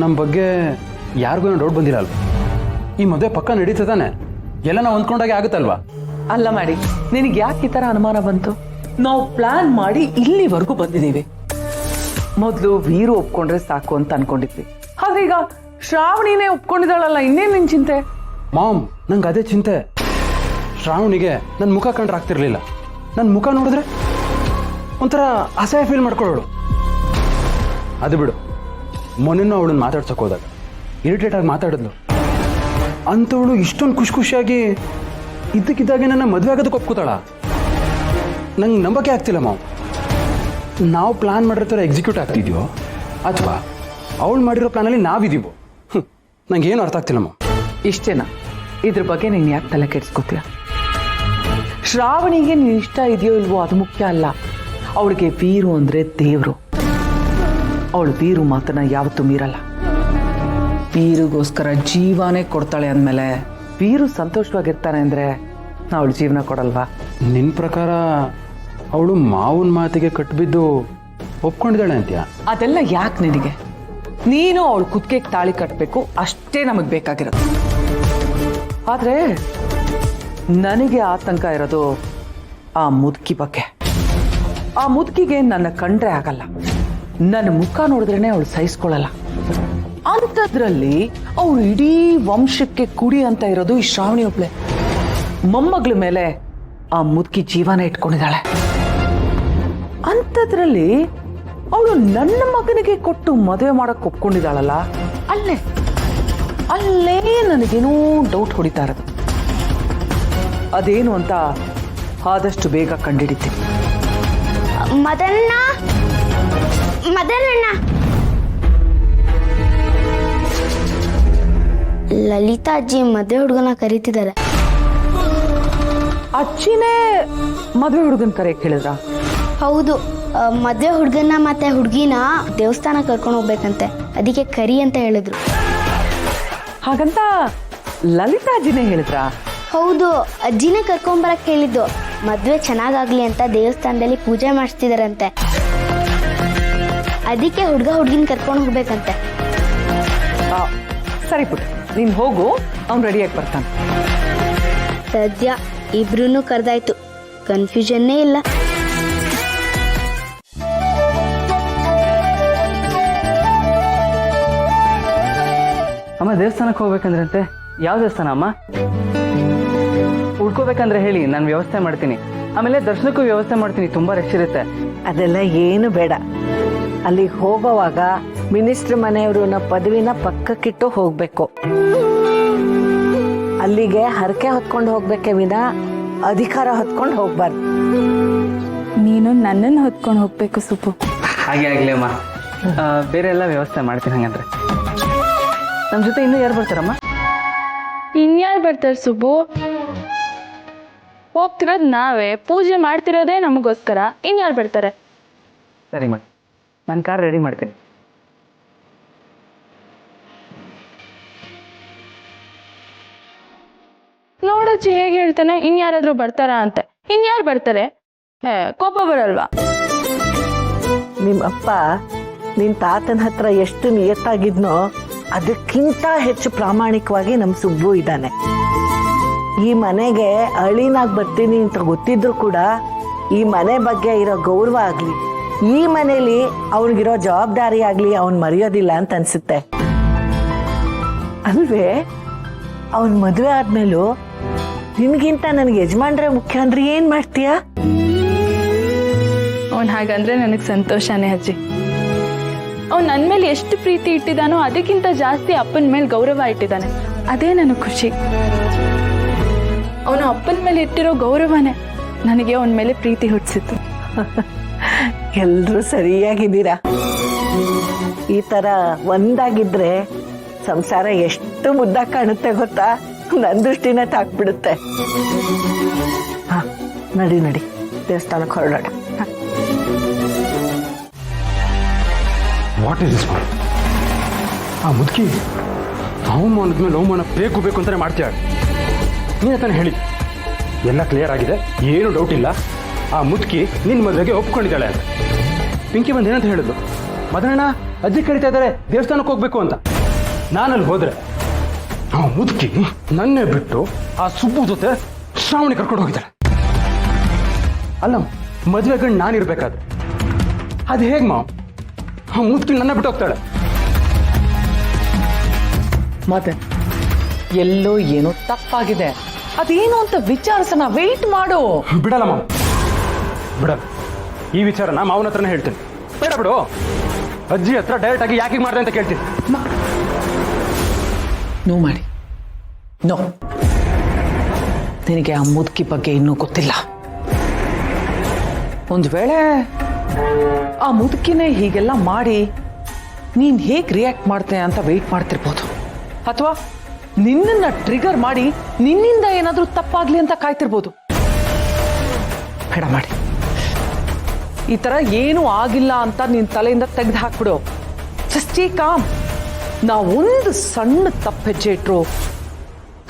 ನಮ್ಮ ಬಗ್ಗೆ ಯಾರಿಗೂ ಡೌಟ್ ಬಂದಿಲ್ಲ ಅಲ್ವಾ? ಈ ಮದುವೆ ಪಕ್ಕ ನಡೀತದಾನೆ, ಎಲ್ಲ ನಾವು ಅಂದ್ಕೊಂಡಾಗೆ ಆಗುತ್ತಲ್ವಾ? ಅಲ್ಲ ಮಾಡಿ, ನಿನಗೆ ಯಾಕೆ ಈ ಥರ ಅನುಮಾನ ಬಂತು? ನಾವು ಪ್ಲಾನ್ ಮಾಡಿ ಇಲ್ಲಿವರೆಗೂ ಬಂದಿದ್ದೀವಿ. ಮೊದಲು ವೀರು ಒಪ್ಕೊಂಡ್ರೆ ಸಾಕು ಅಂತ ಅನ್ಕೊಂಡಿದ್ವಿ, ಆದ್ರೆ ಈಗ ಶ್ರಾವಣಿನೇ ಒಪ್ಕೊಂಡಿದ್ದಾಳಲ್ಲ, ಇನ್ನೇನು ನಿನ್ ಚಿಂತೆ? ಮಾಮ್, ನಂಗೆ ಅದೇ ಚಿಂತೆ. ಶ್ರಾವಣಿಗೆ ನನ್ನ ಮುಖ ಕಂಡ್ರೆ ಆಗ್ತಿರ್ಲಿಲ್ಲ, ನನ್ನ ಮುಖ ನೋಡಿದ್ರೆ ಒಂಥರ ಅಸಹ್ಯ ಫೀಲ್ ಮಾಡ್ಕೊಳ್ಳೋಳು. ಅದು ಬಿಡು, ಮೊನ್ನೆನೂ ಅವಳನ್ನ ಮಾತಾಡ್ಸೋಕೆ ಹೋದಾಗ ಇರಿಟೇಟ್ ಆಗಿ ಮಾತಾಡಿದ್ಲು. ಅಂಥವಳು ಇಷ್ಟೊಂದು ಖುಷಿಯಾಗಿ ಇದ್ದಕ್ಕಿದ್ದಾಗೆ ನನ್ನ ಮದುವೆ ಆಗೋದಕ್ಕೆ ಒಪ್ಕೋತಾಳ? ನಂಗೆ ನಂಬಕ್ಕೆ ಆಗ್ತಿಲ್ಲ ಮಾವು. ನಾವು ಪ್ಲಾನ್ ಮಾಡಿರೋ ಥರ ಎಕ್ಸಿಕ್ಯೂಟ್ ಆಗ್ತಿದ್ಯೋ ಅಥವಾ ಅವಳು ಮಾಡಿರೋ ಪ್ಲಾನಲ್ಲಿ ನಾವಿದ್ದೀವೋ? ನಂಗೇನು ಅರ್ಥ ಆಗ್ತಿಲ್ಲ ಮಾವು. ಇಷ್ಟೇನಾ? ಇದ್ರ ಬಗ್ಗೆ ನೀನು ಯಾಕೆ ತಲೆ ಕೆಡಿಸ್ಕೋತೀಯ? ಶ್ರಾವಣಿಗೆ ನೀನು ಇಷ್ಟ ಇದೆಯೋ ಇಲ್ವೋ ಅದು ಮುಖ್ಯ ಅಲ್ಲ. ಅವಳಿಗೆ ವೀರು ಅಂದರೆ ದೇವರು. ಅವಳು ವೀರು ಮಾತನ್ನ ಯಾವತ್ತೂ ಮೀರಲ್ಲ. ವೀರಿಗೋಸ್ಕರ ಜೀವನೇ ಕೊಡ್ತಾಳೆ ಅಂದಮೇಲೆ ವೀರು ಸಂತೋಷವಾಗಿರ್ತಾನೆ ಅಂದರೆ ಅವಳು ಜೀವನ ಕೊಡಲ್ವಾ? ನಿನ್ನ ಪ್ರಕಾರ ಅವಳು ಮಾವನ ಮಾತಿಗೆ ಕಟ್ಟಿಬಿದ್ದು ಒಪ್ಕೊಂಡಿದ್ದಾಳೆ ಅಂತೀಯ? ಅದೆಲ್ಲ ಯಾಕೆ ನಿನಗೆ? ನೀನು ಅವಳು ಕುತ್ತಿಗೆಗೆ ತಾಳಿ ಕಟ್ಟಬೇಕು, ಅಷ್ಟೇ ನಮಗೆ ಬೇಕಾಗಿರೋದು. ಆದರೆ ನನಗೆ ಆತಂಕ ಇರೋದು ಆ ಮುದುಕಿ ಬಗ್ಗೆ. ಆ ಮುದುಕಿಗೆ ನನ್ನ ಕಂಡ್ರೆ ಆಗಲ್ಲ, ನನ್ನ ಮುಖ ನೋಡಿದ್ರೇನೆ ಅವಳು ಸಹಿಸ್ಕೊಳ್ಳಲ್ಲ. ಅಂಥದ್ರಲ್ಲಿ ಅವಳು ಇಡೀ ವಂಶಕ್ಕೆ ಕುಡಿ ಅಂತ ಇರೋದು ಈ ಶ್ರಾವಣಿ ಒಬ್ಳೆ. ಮೊಮ್ಮಗಳ ಮೇಲೆ ಆ ಮುದುಕಿ ಜೀವನ ಇಟ್ಕೊಂಡಿದ್ದಾಳೆ. ಅಂಥದ್ರಲ್ಲಿ ಅವಳು ನನ್ನ ಮಗನಿಗೆ ಕೊಟ್ಟು ಮದುವೆ ಮಾಡಕ್ಕೆ ಒಪ್ಕೊಂಡಿದ್ದಾಳಲ್ಲ, ಅಲ್ಲೇ ನನಗೇನೋ ಡೌಟ್ ಹೊಡಿತಾ ಇರೋದು. ಅದೇನು ಅಂತ ಆದಷ್ಟು ಬೇಗ ಕಂಡುಹಿಡಿತೀನಿ. ಮದಣ್ಣ, ಲಲಿತಾ ಅಜ್ಜಿ ಮದುವೆ ಹುಡುಗನ ಕರೀತಿದ್ದಾರೆ. ಅಜ್ಜಿನೇ ಮದುವೆ ಹುಡುಗನ ಕರೆಯಕ್ಕೆ ಹೇಳಿದ್ರ? ಹೌದು, ಮದುವೆ ಹುಡುಗನ ಮತ್ತೆ ಹುಡುಗಿನ ದೇವಸ್ಥಾನ ಕರ್ಕೊಂಡು ಹೋಗ್ಬೇಕಂತೆ, ಅದಕ್ಕೆ ಕರಿ ಅಂತ ಹೇಳಿದ್ರು. ಹಾಗಂತ ಲಲಿತಾ ಅಜ್ಜಿನೇ ಹೇಳಿದ್ರ? ಹೌದು, ಅಜ್ಜಿನೇ ಕರ್ಕೊಂಬರಕ್ಕೆ ಹೇಳಿದ್ದು. ಮದುವೆ ಚೆನ್ನಾಗಾಗ್ಲಿ ಅಂತ ದೇವಸ್ಥಾನದಲ್ಲಿ ಪೂಜೆ ಮಾಡಿಸ್ತಿದಾರಂತೆ, ಅದಕ್ಕೆ ಹುಡುಗಿನ ಕರ್ಕೊಂಡು ಹೋಗ್ಬೇಕಂತೆ. ಸರಿ ಪುಟ್ಟ, ನೀನ್ ಹೋಗು, ಅವ್ನು ರೆಡಿಯಾಗಿ ಬರ್ತಾನೆ. ಸದ್ಯ ಇಬ್ರು ಕರೆದಾಯ್ತು, ಕನ್ಫ್ಯೂಷನ್ನೇ ಇಲ್ಲ. ಅಮ್ಮ ದೇವಸ್ಥಾನಕ್ಕೆ ಹೋಗ್ಬೇಕಂದ್ರಂತೆ? ಯಾವ ದೇವಸ್ಥಾನ ಅಮ್ಮ? ಉಳ್ಕೋಬೇಕಂದ್ರೆ ಹೇಳಿ, ನಾನು ವ್ಯವಸ್ಥೆ ಮಾಡ್ತೀನಿ. ಆಮೇಲೆ ದರ್ಶನಕ್ಕೂ ವ್ಯವಸ್ಥೆ ಮಾಡ್ತೀನಿ, ತುಂಬಾ ರಶ್ ಇರುತ್ತೆ. ಅದೆಲ್ಲ ಏನು ಬೇಡ. ಅಲ್ಲಿಗೆ ಹೋಗೋವಾಗ ಮಿನಿಸ್ಟ್ರ್ ಮನೆಯವ್ರನ್ನ ಪದವಿನ ಪಕ್ಕಕ್ಕಿಟ್ಟು ಹೋಗ್ಬೇಕು. ಅಲ್ಲಿಗೆ ಹರಕೆ ಹೊತ್ಕೊಂಡು ಹೋಗ್ಬೇಕೆ ವಿನ ಅಧಿಕಾರ ಹೊತ್ಕೊಂಡು ಹೋಗ್ಬಾರ್ದು. ನೀನು ನನ್ನನ್ನು ಹೊತ್ಕೊಂಡು ಹೋಗ್ಬೇಕು ಸುಬ್ಬು. ಹಾಗೆ ಆಗ್ಲಿ ಅಮ್ಮ, ಬೇರೆ ಎಲ್ಲ ವ್ಯವಸ್ಥೆ ಮಾಡ್ತೀನಿ. ಹಂಗಂದ್ರೆ ನಮ್ಮ ಜೊತೆ ಇನ್ನೂ ಯಾರು ಬರ್ತಾರಮ್ಮ? ಇನ್ಯಾರು ಬರ್ತಾರೆ ಸುಬ್ಬು? ಹೋಗ್ತಿರೋದು ನಾವೇ, ಪೂಜೆ ಮಾಡ್ತಿರೋದೇ ನಮಗೋಸ್ಕರ, ಇನ್ಯಾರು ಬರ್ತಾರೆ? ಸರಿ ಮಾಡಿ, ನಾನು ಕಾರ್ ರೆಡಿ ಮಾಡ್ತೀನಿ. ನೋಡೋಚ್ಚಿ ಹೇಗೆ ಹೇಳ್ತಾನೆ, ಇನ್ಯಾರಾದ್ರೂ ಬರ್ತಾರಾ ಅಂತ. ಇನ್ಯಾರು ಬರ್ತಾರೆ? ಕೋಪ ಬರಲ್ವಾ? ನಿಮ್ಮ ಅಪ್ಪ ನಿನ್ನ ತಾತನ ಹತ್ರ ಎಷ್ಟು ನಿಯತ್ತಾಗಿದ್ನೋ ಅದಕ್ಕಿಂತ ಹೆಚ್ಚು ಪ್ರಾಮಾಣಿಕವಾಗಿ ನಮ್ಮ ಸುಬ್ಬು ಇದ್ದಾನೆ. ಈ ಮನೆಗೆ ಅಳಿನಾಗಿ ಬರ್ತೀನಿ ಅಂತ ಗೊತ್ತಿದ್ರು ಕೂಡ ಈ ಮನೆ ಬಗ್ಗೆ ಇರೋ ಗೌರವ ಆಗ್ಲಿ, ಈ ಮನೇಲಿ ಅವನಿಗಿರೋ ಜವಾಬ್ದಾರಿ ಆಗ್ಲಿ ಅವನ್ ಮರೆಯೋದಿಲ್ಲ ಅಂತ ಅನ್ಸುತ್ತೆ ಅಲ್ವೇ? ಅವನ್ ಮದುವೆ ಆದ್ಮೇಲೂ ನಿನ್ಗಿಂತ ನನಗೆ ಯಜಮಾನ್ರೆ ಮುಖ್ಯ ಅಂದ್ರೆ ಏನ್ ಮಾಡ್ತೀಯಾ? ಅವನ್ ಹಾಗಂದ್ರೆ ನನಗೆ ಸಂತೋಷನೇ ಅಜ್ಜಿ. ಅವ್ನು ನನ್ನ ಮೇಲೆ ಎಷ್ಟು ಪ್ರೀತಿ ಇಟ್ಟಿದ್ದಾನೋ ಅದಕ್ಕಿಂತ ಜಾಸ್ತಿ ಅಪ್ಪನ ಮೇಲೆ ಗೌರವ ಇಟ್ಟಿದ್ದಾನೆ, ಅದೇ ನನಗೆ ಖುಷಿ. ಅವನು ಅಪ್ಪನ ಮೇಲೆ ಇಟ್ಟಿರೋ ಗೌರವನೇ ನನಗೆ ಅವನ ಮೇಲೆ ಪ್ರೀತಿ ಹುಟ್ಟಿಸಿತ್ತು. ಎಲ್ರೂ ಸರಿಯಾಗಿದ್ದೀರಾ. ಈ ತರ ಒಂದಾಗಿದ್ರೆ ಸಂಸಾರ ಎಷ್ಟು ಮುದ್ದಾಗಿ ಕಾಣುತ್ತೆ ಗೊತ್ತಾ? ನನ್ನ ದೃಷ್ಟಿನೇ ತಾಕ್ಬಿಡುತ್ತೆ. ನಡಿ ನಡಿ, ದೇವಸ್ಥಾನಕ್ಕೆ ಹೊರಡೋಣ. What is this mom? ಆ ಮುದುಕಿ ಅವಮಾನದ್ಮೇಲೆ ಅವಮಾನ ಬೇಕು ಅಂತಾನೆ ಮಾಡ್ತೀಯಾಳೆ. ನೀನು ತಾನೇ ಹೇಳಿ, ಎಲ್ಲ ಕ್ಲಿಯರ್ ಆಗಿದೆ, ಏನು ಡೌಟ್ ಇಲ್ಲ. ಆ ಮುದುಕಿ ನಿನ್ನ ಮದುವೆಗೆ ಒಪ್ಕೊಂಡಿದ್ದಾಳೆ ಅಂತ. ಪಿಂಕಿ ಬಂದು ಏನಂತ ಹೇಳಿದ್ಲು? ಮದನಣ್ಣ ಅಜ್ಜಿ ಕರೀತಾ ಇದ್ದಾರೆ ದೇವಸ್ಥಾನಕ್ಕೆ ಹೋಗ್ಬೇಕು ಅಂತ. ನಾನಲ್ಲಿ ಹೋದ್ರೆ ಆ ಮುದುಕಿ ನನ್ನೇ ಬಿಟ್ಟು ಆ ಸುಬ್ಬು ಜೊತೆ ಶ್ರಾವಣಿ ಕರ್ಕೊಂಡು ಹೋಗಿದ್ದಾಳೆ. ಅಲ್ಲ ಮದುವೆ ಗಂಡು ನಾನಿರ್ಬೇಕಾದ್ರೆ ಅದು ಹೇಗೆ ಮಾವ್ ಆ ಮುದುಕಿ ನನ್ನ ಬಿಟ್ಟು ಹೋಗ್ತಾಳೆ? ಮತ್ತೆ ಎಲ್ಲೋ ಏನೋ ತಪ್ಪಾಗಿದೆ, ಅದೇನು ಅಂತ ವಿಚಾರಿಸೋಣ, ವೆಯ್ಟ್ ಮಾಡು. ಬಿಡಲ್ಲ ಮಾವ್, ಬಿಡಲ್ಲ. ಈ ವಿಚಾರನ ಮಾವನ ಹತ್ರನೇ ಹೇಳ್ತೀನಿ. ಬೇಡ ಬಿಡು, ಅಜ್ಜಿ ಹತ್ರ ಡೈರೆಕ್ಟ್ ಆಗಿ ಯಾಕೆ ಮಾಡಿದೆ ಅಂತ ಕೇಳ್ತೀನಿ. ನೋ ಮಾಡಿ, ನೋ. ನಿನಗೆ ಆ ಮುದುಕಿ ಬಗ್ಗೆ ಇನ್ನೂ ಗೊತ್ತಿಲ್ಲ. ಒಂದು ವೇಳೆ ಆ ಮುದುಕಿನೇ ಹೀಗೆಲ್ಲ ಮಾಡಿ ನೀನ್ ಹೇಗೆ ರಿಯಾಕ್ಟ್ ಮಾಡ್ತೇನೆ ಅಂತ ವೆಯ್ಟ್ ಮಾಡ್ತಿರ್ಬೋದು, ಅಥವಾ ನಿನ್ನನ್ನ ಟ್ರಿಗರ್ ಮಾಡಿ ನಿನ್ನಿಂದ ಏನಾದ್ರೂ ತಪ್ಪಾಗ್ಲಿ ಅಂತ ಕಾಯ್ತಿರ್ಬೋದು. ಬೇಡ ಮಾಡಿ, ಈ ತರ ಏನೂ ಆಗಿಲ್ಲ ಅಂತ ನಿನ್ ತಲೆಯಿಂದ ತೆಗೆದು ಹಾಕ್ಬಿಡು. Just take com. ನಾವೊಂದು ಸಣ್ಣ ತಪ್ಪು ಹೆಜ್ಜೆ ಇಟ್ರು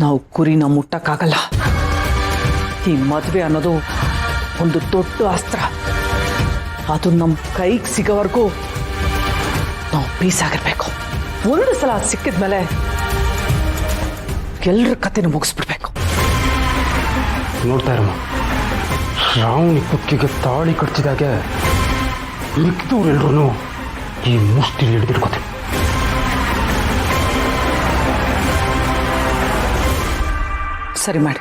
ನಾವು ಗುರಿನ ಮುಟ್ಟಕ್ಕಾಗಲ್ಲ. ಈ ಮದುವೆ ಅನ್ನೋದು ಒಂದು ದೊಡ್ಡ ಅಸ್ತ್ರ. ಅದು ನಮ್ಮ ಕೈಗೆ ಸಿಗೋವರೆಗೂ ನಾವು ಪೀಸಾಗಿರ್ಬೇಕು. ಒಂದು ಸಲ ಅದು ಸಿಕ್ಕಿದ್ಮೇಲೆ ಎಲ್ಲರ ಕತೆನ ಮುಗಿಸ್ಬಿಡ್ಬೇಕು. ನೋಡ್ತಾ ಇರಮ್ಮ, ಶ್ರಾವಣಿ ಕುಕ್ಕಿಗೆ ತಾಳಿ ಕಟ್ತಿದಾಗೆ ಮಿಕ್ಕಿದವ್ರೆಲ್ರೂ ಈ ಮುಷ್ಟಿಲಿ ಹಿಡಿದಿಟ್ಕೋತೀನಿ. ಸರಿ ಮಾಡಿ,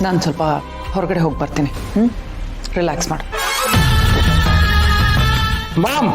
ನಾನು ಸ್ವಲ್ಪ ಹೊರಗಡೆ ಹೋಗಿ ಬರ್ತೀನಿ. ರಿಲ್ಯಾಕ್ಸ್ ಮಾಡು. ಮಾಮ್.